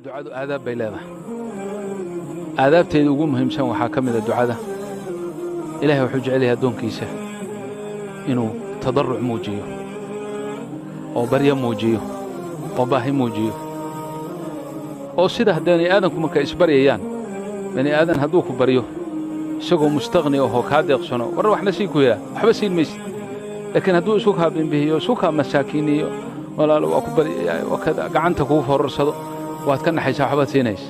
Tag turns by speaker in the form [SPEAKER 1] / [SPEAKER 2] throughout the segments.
[SPEAKER 1] ducadu aadaab bay leedahay. aadaabteeda ugu muhiimsan waxaa ka mid ah ducada. ilaahay wuxuu jecel yahay addoonkiisa inuu tadarruc muujiyo oo baryo muujiyo oo baahi muujiyo oo sida bani aadamku markay isbaryayaan bani aadan hadduu ku baryo isagoo mustaqni ahoo kaa deeqsano war waxna sii ku yahaa waxba siin maysid. laakiin hadduu isu kaa bimbihiyo isu kaa masaakiiniyo walaalo waa ku baryayaa oo kada gacanta kuu fororsado waad ka naxaysaa waxbaad siinaysa.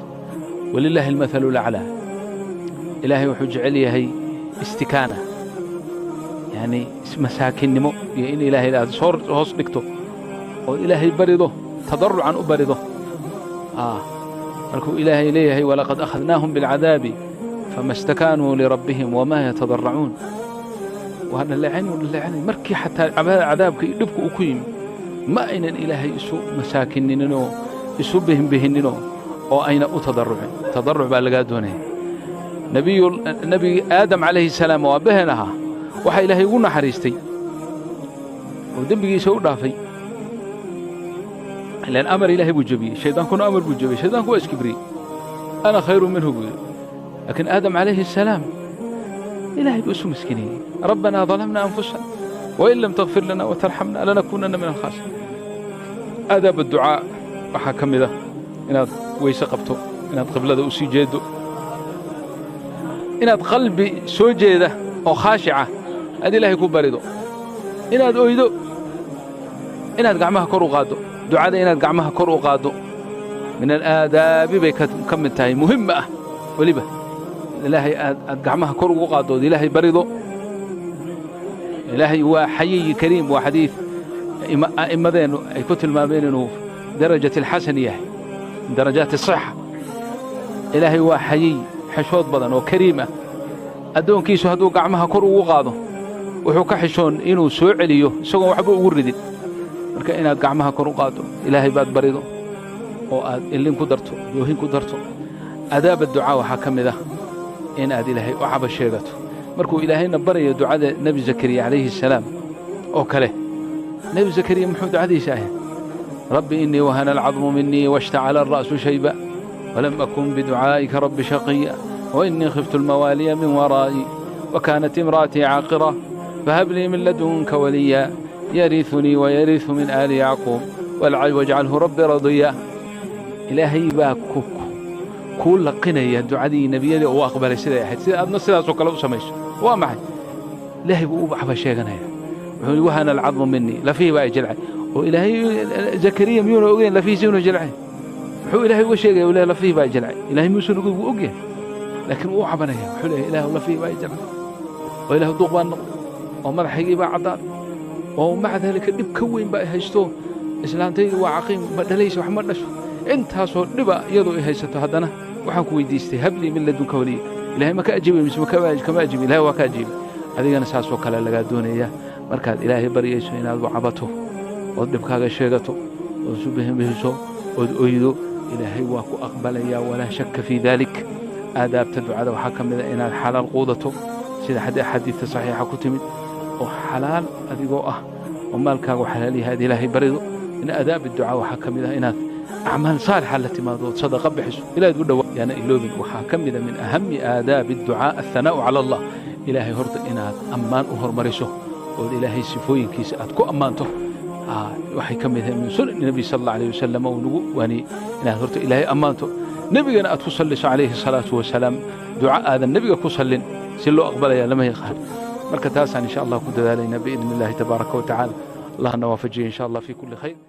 [SPEAKER 1] walilaahi almathalu laclaa. ilaahay wuxuu jecel yahay istikaana yani masaakinnimo iyo in ilaahay aad hoos dhigto oo ilaahay barido tadarrucan u barido. markuu ilaahay leeyahay walaqad akhadnaahum bilcadaabi fama istakaanuu lirabbihim wamaa yatadarracuun. waa dhaleecayn markii xataa cadaabka iyo dhibku uu ku yimi ma aynan ilaahay isu masaakinnininoo isu bihimbihinninoo oo ayna u tadarrucin. tadarruc baa lagaa doonaya. nebi aadam calayhi salaam oo abbaheen ahaa waxaa ilaahay ugu naxariistay oo dembigiisa u dhaafay. ilaan amar ilaahay buu jebiyey, shaydaankuna amar buu jebiyey, shaydaanku waa iskibriyey. ana khayru minhu buu yidhi. laakiin aadam calayhi asalaam ilaahay buu isu miskiiniyey. rabbanaa dalamna anfusana wain lam takfir lana watarxamna lanakuunanna min alkhaasiriin. aadaab adducaa waxaa ka mid ah inaad weyse qabto, inaad qiblada u sii jeeddo, inaad qalbi soo jeeda oo khaashica aad ilaahay ku barido, inaad oydo, inaad gacmaha kor u qaaddo. ducada inaad gacmaha kor u qaaddo min alaadaabi bay ka mid tahay muhimma ah. weliba ilaahay aad gacmaha kor ugu qaaddo ood ilaahay barido. ilaahay waa xayiyi kariim. waa xadiid a'immadeennu ay ku tilmaameen inuu darajat alxasan yahay min darajaati asixa. ilaahay waa xayiy xishood badan oo kariim ah. addoonkiisu hadduu gacmaha kor ugu qaado wuxuu ka xishoon inuu soo celiyo isagoon waxba ugu ridin. marka inaad gacmaha kor u qaaddo ilaahay baad barido oo aad illin ku darto doohin ku darto. adaab adducaa waxaa ka mid ah inaad ilaahay u caba sheegato. markuu ilaahayna barayo ducada nebi zakariya calayhi asalaam oo kale. nebi zakariya muxuu ducadiisa ahayd? rabbi innii wahana alcadmu minii washtacala alra'su shayba walam akun biducaa'ika rabbi shaqiya وإني خفت الموالي من ورائي وكانت امرأتي عاقرة فهب لي من لدنك وليا يرثني ويرث من آل يعقوب واجعله ربي رضيا. إلهي باكوك كل قنية دعادي نبيدي وأقبل سيدة أحد سيدة أدنى سيدة سوكالو سميش ومعي إلهي بأوبح شيئا وهنا العظم مني لفيه بقى جلعي. وإلهي زكريا ميون أقين لفيه سيون جلعي وحو إلهي وشيئا ولا لفيه بقى جلعي. إلهي ميسون أقين لكن uu cabanaya wuxuu leeyahay ilaahu la fiiba jira oo ilaahu duqbaan oo madaxayga cadaan oo macdalika dib ka weyn baa haysto islaantaydu waa caqiim ma dhalayso wax ma dhasho intaasoo dhiba iyadoo ay haysato haddana waxaan ku weydiistay habli min ladunka waliya. ilaahay ma ka ajiibay mise kama ajiibay? ilaahay waa ka ajiibay. adigana saasoo kale lagaa doonaya markaad ilaahay baryayso inaad u cabato ood dhibkaaga sheegato ood isu bihimbihiso ood oydo. ilaahay waa ku aqbalayaa walaa shakka fii dalik. aadaabta ducada waxaa ka mid ah inaad xalaal quudato sida xadiidka saxiixa ku timid oo xalaal adigoo ah oo maalkaagu xalaal yahay aad ilaahay barido. in aadaab ducaa waxaa ka mid ah inaad acmaal saalixa la timaado ood sadaqa bixiso ilaad u dhawaa yaana iloobin. waxaa ka mid ah min ahami aadaabi ducaa athanaa'u cala allah. ilaahay horta inaad ammaan u hormariso ood ilaahay sifooyinkiisa aad ku ammaanto. waxay ka mid tahay min sunan nebi sala allahu alayh wasalam uu nagu waaniyey inaad horta ilaahay ammaanto. nebigana aad ku salliso calayhi asalaatu wasalaam. duca aadan nebiga ku sallin si loo aqbalaya lama yaqaan. marka taasaan insha allah ku dadaalaynaa biidni illaahi tabaaraka wa tacaala. allahna waafajiya insha allah fii kulli khayr.